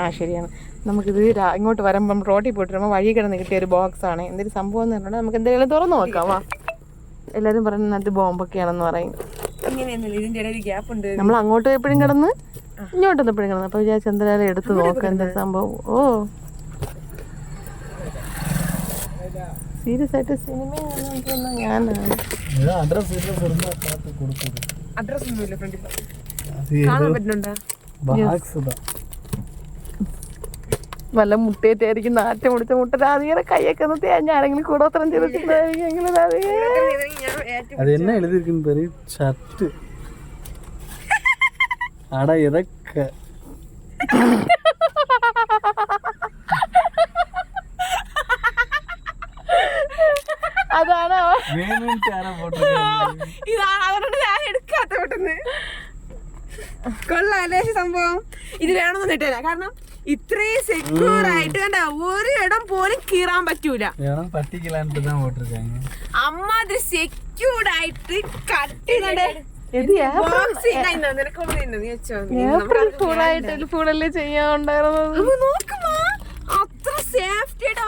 ആ ശരിയാണ്. നമുക്കിത് ഇങ്ങോട്ട് വരുമ്പം റോട്ടിൽ പോയിട്ട് വരുമ്പോൾ വഴി കിടന്ന് കിട്ടിയ ഒരു ബോക്സാണ്. എന്തൊരു സംഭവം എന്ന് പറഞ്ഞാൽ നമുക്ക് എന്തെങ്കിലും തുറന്നു നോക്കാവാ. എല്ലാവരും പറയുന്നത് നല്ലത് ബോംബൊക്കെയാണെന്ന് പറയും. നമ്മൾ അങ്ങോട്ട് എപ്പോഴും കിടന്ന് ഇങ്ങോട്ടൊന്നും എപ്പോഴും കിടന്ന് അപ്പോൾ വിചാരിച്ച എന്തായാലും എടുത്ത് നോക്കാം എന്താ സംഭവം. ഓ സീരിയസ് ആയിട്ട് സിനിമ ഞാനാണ്. വല്ല മുട്ടേറ്റായിരിക്കും, നാറ്റം മുടിച്ച മുട്ട. രാധികയുടെ കൈയൊക്കെ ഒന്ന് തേഞ്ഞ ആരെങ്കിലും കൂടോത്രം ചെയ്തിട്ടുണ്ടായിരിക്കും. അത് என்ன எழுதிருக்குன்னு ഷർട്ട് ആടാ ഇതൊക്കെ അതാണോ ഇതാണ് ഞാൻ എടുക്കാത്ത പെട്ടെന്ന്. കൊള്ളാല്ലേ സംഭവം. ഇത് വേണമെന്ന് ഇട്ടില്ല, കാരണം ഇത്രയും സെക്യൂർ ആയിട്ട് കണ്ട ഒരു ഇടം പോലും കീറാൻ പറ്റൂല. അമ്മ അത് സെക്യൂർഡ് ആയിട്ട് കട്ട് ഫുള്ളല്ലേ ചെയ്യാണ്ടായിരുന്നത്. നോക്കുമ്പോ അത്ര സേഫ്റ്റി ആയിട്ട്